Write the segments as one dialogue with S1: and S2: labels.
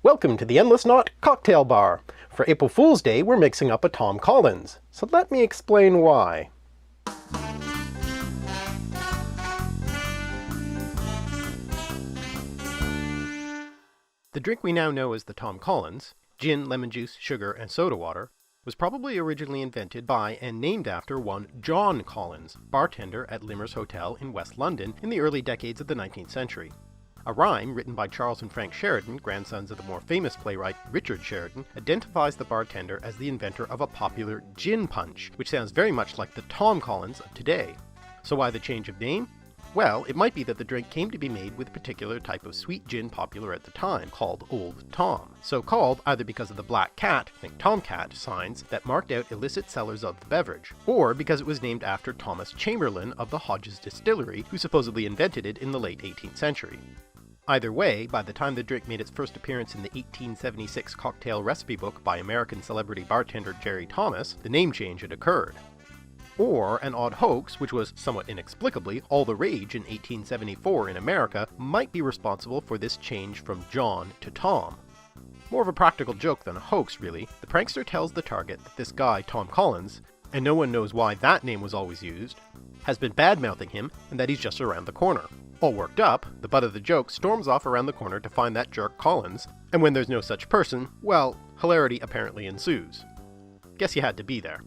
S1: Welcome to the Endless Knot Cocktail Bar. For April Fool's Day, we're mixing up a Tom Collins. So let me explain why. The drink we now know as the Tom Collins, gin, lemon juice, sugar, and soda water, was probably originally invented by and named after one John Collins, bartender at Limmer's Hotel in West London in the early decades of the 19th century. A rhyme written by Charles and Frank Sheridan, grandsons of the more famous playwright Richard Sheridan, identifies the bartender as the inventor of a popular gin punch, which sounds very much like the Tom Collins of today. So why the change of name? Well, it might be that the drink came to be made with a particular type of sweet gin popular at the time, called Old Tom. So called either because of the black cat, think Tomcat, signs that marked out illicit sellers of the beverage, or because it was named after Thomas Chamberlain of the Hodges Distillery, who supposedly invented it in the late 18th century. Either way, by the time the drink made its first appearance in the 1876 cocktail recipe book by American celebrity bartender Jerry Thomas, the name change had occurred. Or an odd hoax, which was somewhat inexplicably all the rage in 1874 in America, might be responsible for this change from John to Tom. More of a practical joke than a hoax, really. The prankster tells the target that this guy, Tom Collins, and no one knows why that name was always used, has been bad-mouthing him and that he's just around the corner. All worked up, the butt of the joke storms off around the corner to find that jerk Collins, and when there's no such person, well, hilarity apparently ensues. Guess you had to be there.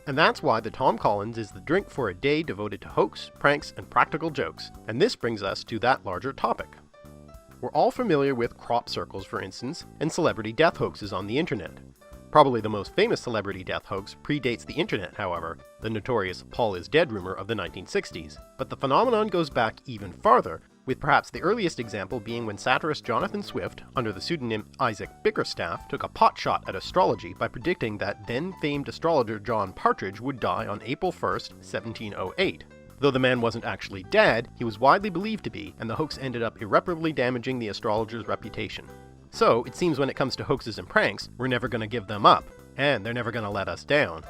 S1: And that's why the Tom Collins is the drink for a day devoted to hoax, pranks, and practical jokes, and this brings us to that larger topic. We're all familiar with crop circles, for instance, and celebrity death hoaxes on the internet. Probably the most famous celebrity death hoax predates the internet, however, the notorious Paul is dead rumor of the 1960s. But the phenomenon goes back even farther, with perhaps the earliest example being when satirist Jonathan Swift, under the pseudonym Isaac Bickerstaff, took a potshot at astrology by predicting that then-famed astrologer John Partridge would die on April 1st, 1708. Though the man wasn't actually dead, he was widely believed to be, and the hoax ended up irreparably damaging the astrologer's reputation. So, it seems when it comes to hoaxes and pranks, we're never going to give them up, and they're never going to let us down.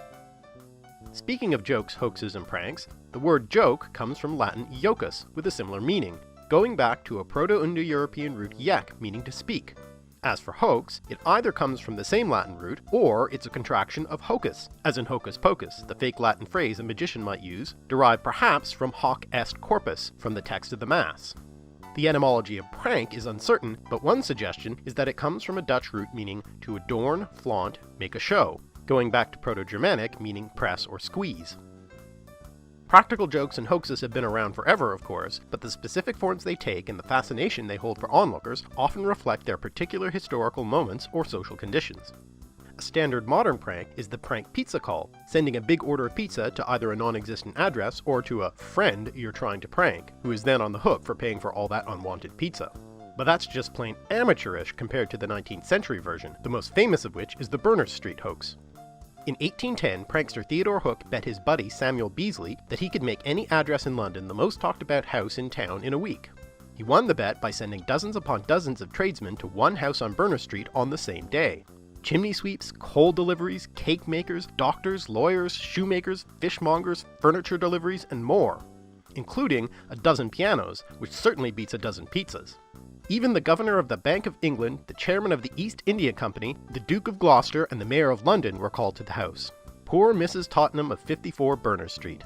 S1: Speaking of jokes, hoaxes, and pranks, the word joke comes from Latin jocus, with a similar meaning, going back to a Proto-Indo-European root yek, meaning to speak. As for hoax, it either comes from the same Latin root, or it's a contraction of hocus, as in hocus pocus, the fake Latin phrase a magician might use, derived perhaps from hoc est corpus, from the text of the Mass. The etymology of prank is uncertain, but one suggestion is that it comes from a Dutch root meaning to adorn, flaunt, make a show, going back to Proto-Germanic meaning press or squeeze. Practical jokes and hoaxes have been around forever, of course, but the specific forms they take and the fascination they hold for onlookers often reflect their particular historical moments or social conditions. A standard modern prank is the prank pizza call, sending a big order of pizza to either a non-existent address or to a friend you're trying to prank, who is then on the hook for paying for all that unwanted pizza. But that's just plain amateurish compared to the 19th century version, the most famous of which is the Berners Street hoax. In 1810, prankster Theodore Hook bet his buddy Samuel Beasley that he could make any address in London the most talked about house in town in a week. He won the bet by sending dozens upon dozens of tradesmen to one house on Berners Street on the same day. Chimney sweeps, coal deliveries, cake makers, doctors, lawyers, shoemakers, fishmongers, furniture deliveries, and more, including a dozen pianos, which certainly beats a dozen pizzas. Even the Governor of the Bank of England, the Chairman of the East India Company, the Duke of Gloucester, and the Mayor of London were called to the house. Poor Mrs. Tottenham of 54 Berners Street.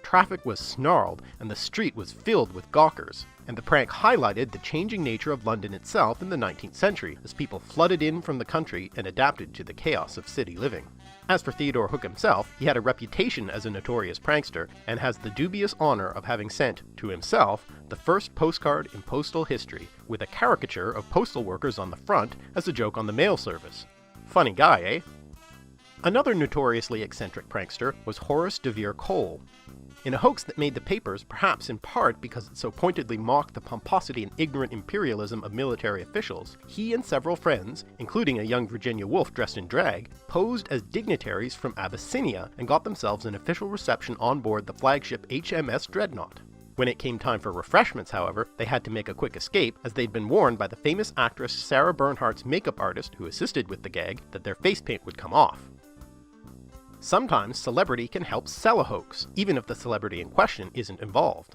S1: Traffic was snarled, and the street was filled with gawkers, and the prank highlighted the changing nature of London itself in the 19th century, as people flooded in from the country and adapted to the chaos of city living. As for Theodore Hook himself, he had a reputation as a notorious prankster, and has the dubious honor of having sent, to himself, the first postcard in postal history, with a caricature of postal workers on the front as a joke on the mail service. Funny guy, eh? Another notoriously eccentric prankster was Horace de Vere Cole. In a hoax that made the papers, perhaps in part because it so pointedly mocked the pomposity and ignorant imperialism of military officials, he and several friends, including a young Virginia Woolf dressed in drag, posed as dignitaries from Abyssinia and got themselves an official reception on board the flagship HMS Dreadnought. When it came time for refreshments, however, they had to make a quick escape, as they'd been warned by the famous actress Sarah Bernhardt's makeup artist who assisted with the gag that their face paint would come off. Sometimes celebrity can help sell a hoax, even if the celebrity in question isn't involved.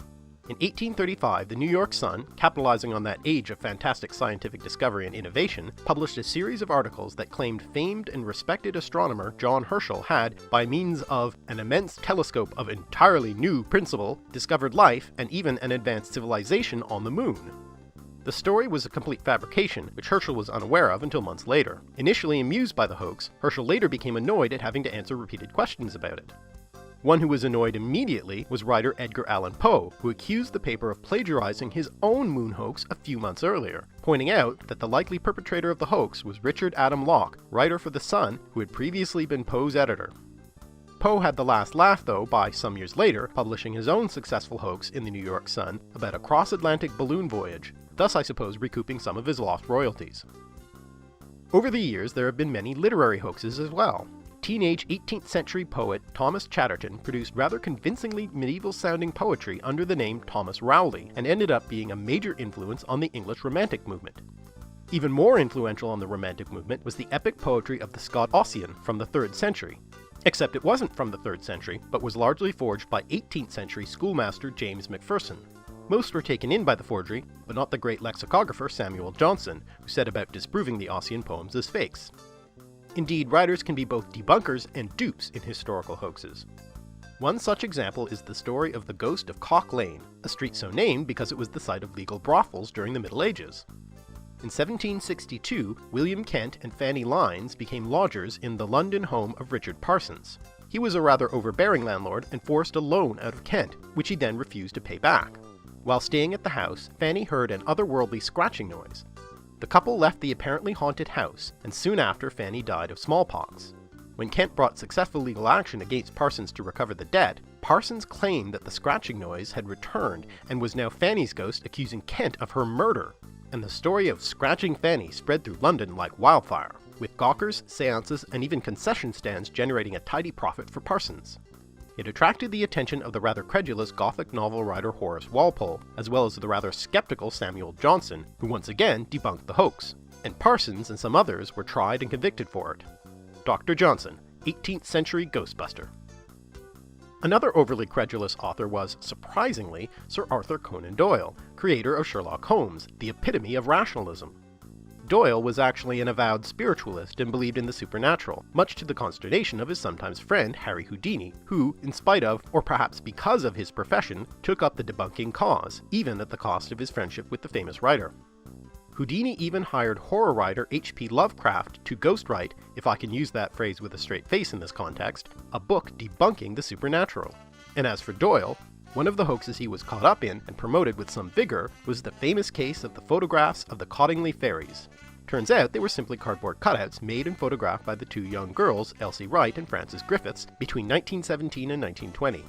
S1: In 1835, the New York Sun, capitalizing on that age of fantastic scientific discovery and innovation, published a series of articles that claimed famed and respected astronomer John Herschel had, by means of an immense telescope of entirely new principle, discovered life and even an advanced civilization on the moon. The story was a complete fabrication, which Herschel was unaware of until months later. Initially amused by the hoax, Herschel later became annoyed at having to answer repeated questions about it. One who was annoyed immediately was writer Edgar Allan Poe, who accused the paper of plagiarizing his own moon hoax a few months earlier, pointing out that the likely perpetrator of the hoax was Richard Adam Locke, writer for The Sun, who had previously been Poe's editor. Poe had the last laugh, though, by some years later publishing his own successful hoax in the New York Sun about a cross-Atlantic balloon voyage, thus I suppose recouping some of his lost royalties. Over the years there have been many literary hoaxes as well. Teenage 18th century poet Thomas Chatterton produced rather convincingly medieval-sounding poetry under the name Thomas Rowley, and ended up being a major influence on the English Romantic movement. Even more influential on the Romantic movement was the epic poetry of the Scot Ossian from the 3rd century. Except it wasn't from the 3rd century, but was largely forged by 18th century schoolmaster James Macpherson. Most were taken in by the forgery, but not the great lexicographer Samuel Johnson, who set about disproving the Ossian poems as fakes. Indeed, writers can be both debunkers and dupes in historical hoaxes. One such example is the story of the ghost of Cock Lane, a street so named because it was the site of legal brothels during the Middle Ages. In 1762, William Kent and Fanny Lynes became lodgers in the London home of Richard Parsons. He was a rather overbearing landlord and forced a loan out of Kent, which he then refused to pay back. While staying at the house, Fanny heard an otherworldly scratching noise. The couple left the apparently haunted house, and soon after Fanny died of smallpox. When Kent brought successful legal action against Parsons to recover the debt, Parsons claimed that the scratching noise had returned and was now Fanny's ghost accusing Kent of her murder. And the story of Scratching Fanny spread through London like wildfire, with gawkers, seances, and even concession stands generating a tidy profit for Parsons. It attracted the attention of the rather credulous Gothic novel writer Horace Walpole, as well as the rather skeptical Samuel Johnson, who once again debunked the hoax, and Parsons and some others were tried and convicted for it. Dr. Johnson, 18th century Ghostbuster. Another overly credulous author was, surprisingly, Sir Arthur Conan Doyle, creator of Sherlock Holmes, the epitome of rationalism. Doyle was actually an avowed spiritualist and believed in the supernatural, much to the consternation of his sometimes friend Harry Houdini, who, in spite of, or perhaps because of his profession, took up the debunking cause, even at the cost of his friendship with the famous writer. Houdini even hired horror writer H.P. Lovecraft to ghostwrite, if I can use that phrase with a straight face in this context, a book debunking the supernatural. And as for Doyle, one of the hoaxes he was caught up in and promoted with some vigor was the famous case of the photographs of the Cottingley fairies. Turns out they were simply cardboard cutouts made and photographed by the two young girls, Elsie Wright and Frances Griffiths, between 1917 and 1920.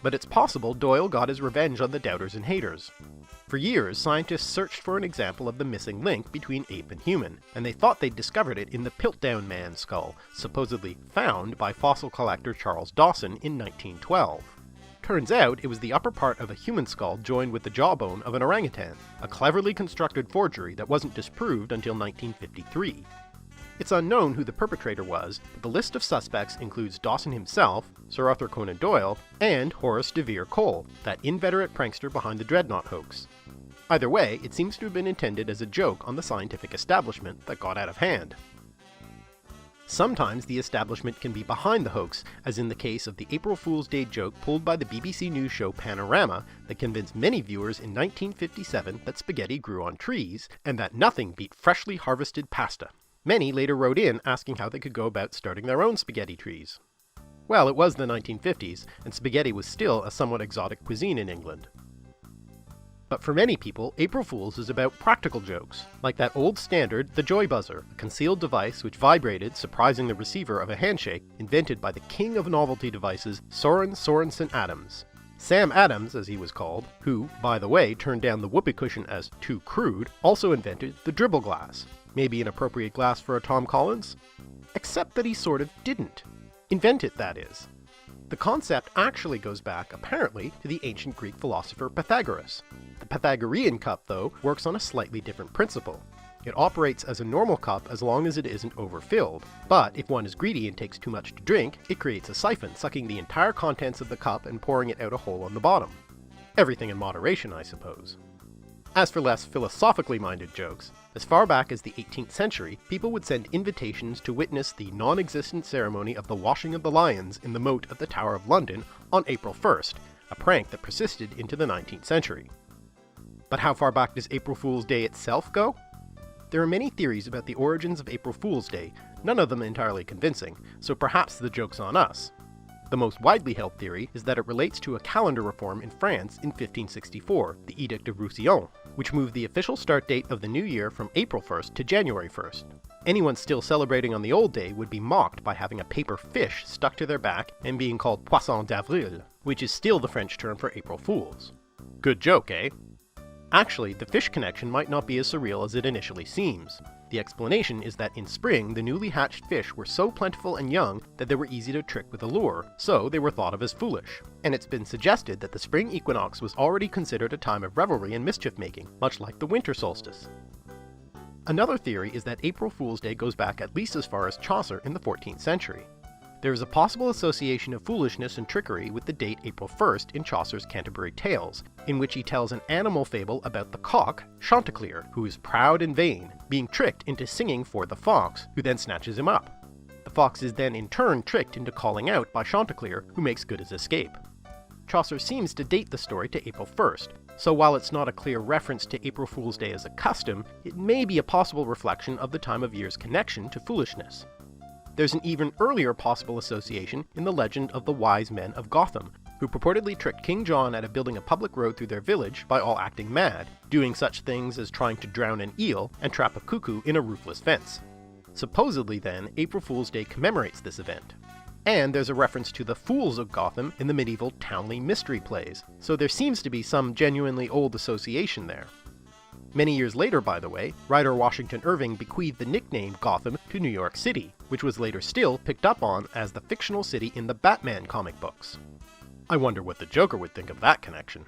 S1: But it's possible Doyle got his revenge on the doubters and haters. For years, scientists searched for an example of the missing link between ape and human, and they thought they'd discovered it in the Piltdown Man skull, supposedly found by fossil collector Charles Dawson in 1912. Turns out it was the upper part of a human skull joined with the jawbone of an orangutan, a cleverly constructed forgery that wasn't disproved until 1953. It's unknown who the perpetrator was, but the list of suspects includes Dawson himself, Sir Arthur Conan Doyle, and Horace de Vere Cole, that inveterate prankster behind the Dreadnought hoax. Either way, it seems to have been intended as a joke on the scientific establishment that got out of hand. Sometimes the establishment can be behind the hoax, as in the case of the April Fool's Day joke pulled by the BBC News show Panorama that convinced many viewers in 1957 that spaghetti grew on trees, and that nothing beat freshly harvested pasta. Many later wrote in asking how they could go about starting their own spaghetti trees. Well, it was the 1950s, and spaghetti was still a somewhat exotic cuisine in England. But for many people, April Fool's is about practical jokes, like that old standard, the Joy Buzzer, a concealed device which vibrated, surprising the receiver of a handshake, invented by the king of novelty devices, Soren Sorensen Adams. Sam Adams, as he was called, who, by the way, turned down the whoopee cushion as too crude, also invented the dribble glass. Maybe an appropriate glass for a Tom Collins? Except that he sort of didn't. Invent it, that is. The concept actually goes back, apparently, to the ancient Greek philosopher Pythagoras. The Pythagorean cup, though, works on a slightly different principle. It operates as a normal cup as long as it isn't overfilled, but if one is greedy and takes too much to drink, it creates a siphon, sucking the entire contents of the cup and pouring it out a hole on the bottom. Everything in moderation, I suppose. As for less philosophically minded jokes, as far back as the 18th century, people would send invitations to witness the non-existent ceremony of the washing of the lions in the moat of the Tower of London on April 1st, a prank that persisted into the 19th century. But how far back does April Fool's Day itself go? There are many theories about the origins of April Fool's Day, none of them entirely convincing, so perhaps the joke's on us. The most widely held theory is that it relates to a calendar reform in France in 1564, the Edict of Roussillon, which moved the official start date of the new year from April 1st to January 1st. Anyone still celebrating on the old day would be mocked by having a paper fish stuck to their back and being called Poisson d'Avril, which is still the French term for April Fools. Good joke, eh? Actually, the fish connection might not be as surreal as it initially seems. The explanation is that in spring, the newly hatched fish were so plentiful and young that they were easy to trick with a lure, so they were thought of as foolish. And it's been suggested that the spring equinox was already considered a time of revelry and mischief-making, much like the winter solstice. Another theory is that April Fool's Day goes back at least as far as Chaucer in the 14th century. There is a possible association of foolishness and trickery with the date April 1st in Chaucer's Canterbury Tales, in which he tells an animal fable about the cock, Chanticleer, who is proud and vain, being tricked into singing for the fox, who then snatches him up. The fox is then in turn tricked into calling out by Chanticleer, who makes good his escape. Chaucer seems to date the story to April 1st, so while it's not a clear reference to April Fool's Day as a custom, it may be a possible reflection of the time of year's connection to foolishness. There's an even earlier possible association in the legend of the Wise Men of Gotham, who purportedly tricked King John out of building a public road through their village by all acting mad, doing such things as trying to drown an eel and trap a cuckoo in a roofless fence. Supposedly then, April Fool's Day commemorates this event. And there's a reference to the Fools of Gotham in the medieval Townley mystery plays, so there seems to be some genuinely old association there. Many years later, by the way, writer Washington Irving bequeathed the nickname Gotham to New York City, which was later still picked up on as the fictional city in the Batman comic books. I wonder what the Joker would think of that connection.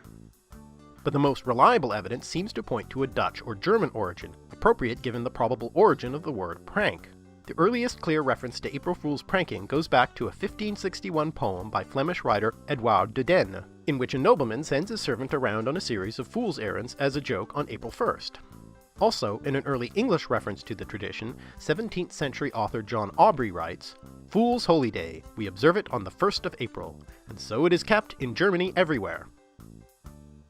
S1: But the most reliable evidence seems to point to a Dutch or German origin, appropriate given the probable origin of the word prank. The earliest clear reference to April Fool's pranking goes back to a 1561 poem by Flemish writer Edouard de Dene, in which a nobleman sends his servant around on a series of fool's errands as a joke on April 1st. Also, in an early English reference to the tradition, 17th century author John Aubrey writes, "Fool's Holy Day, we observe it on the 1st of April, and so it is kept in Germany everywhere."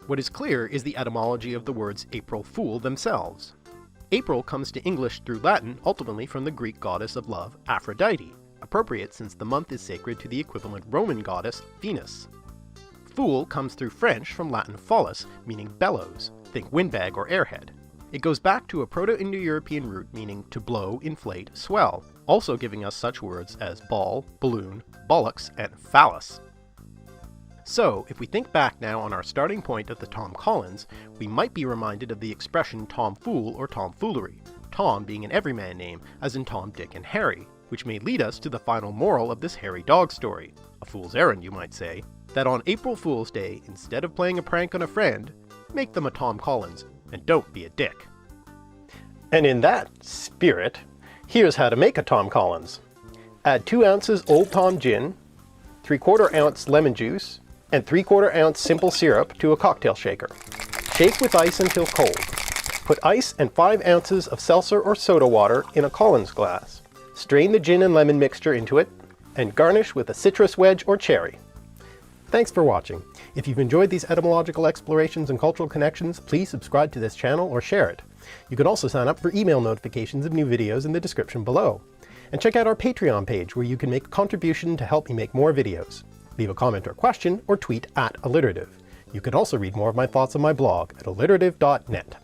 S1: What is clear is the etymology of the words April Fool themselves. April comes to English through Latin ultimately from the Greek goddess of love, Aphrodite, appropriate since the month is sacred to the equivalent Roman goddess, Venus. Fool comes through French from Latin follus, meaning bellows, think windbag or airhead. It goes back to a Proto-Indo-European root meaning to blow, inflate, swell, also giving us such words as ball, balloon, bollocks, and phallus. So, if we think back now on our starting point of the Tom Collins, we might be reminded of the expression Tom Fool or tomfoolery, Tom being an everyman name, as in Tom, Dick, and Harry, which may lead us to the final moral of this hairy dog story, a fool's errand you might say, that on April Fool's Day, instead of playing a prank on a friend, make them a Tom Collins, and don't be a dick. And in that spirit, here's how to make a Tom Collins. Add 2 ounces Old Tom gin, 3/4 ounce lemon juice, and 3/4 ounce simple syrup to a cocktail shaker. Shake with ice until cold. Put ice and 5 ounces of seltzer or soda water in a Collins glass. Strain the gin and lemon mixture into it, and garnish with a citrus wedge or cherry. Thanks for watching. If you've enjoyed these etymological explorations and cultural connections, please subscribe to this channel or share it. You can also sign up for email notifications of new videos in the description below. And check out our Patreon page where you can make a contribution to help me make more videos. Leave a comment or question, or tweet @alliterative. You can also read more of my thoughts on my blog at alliterative.net.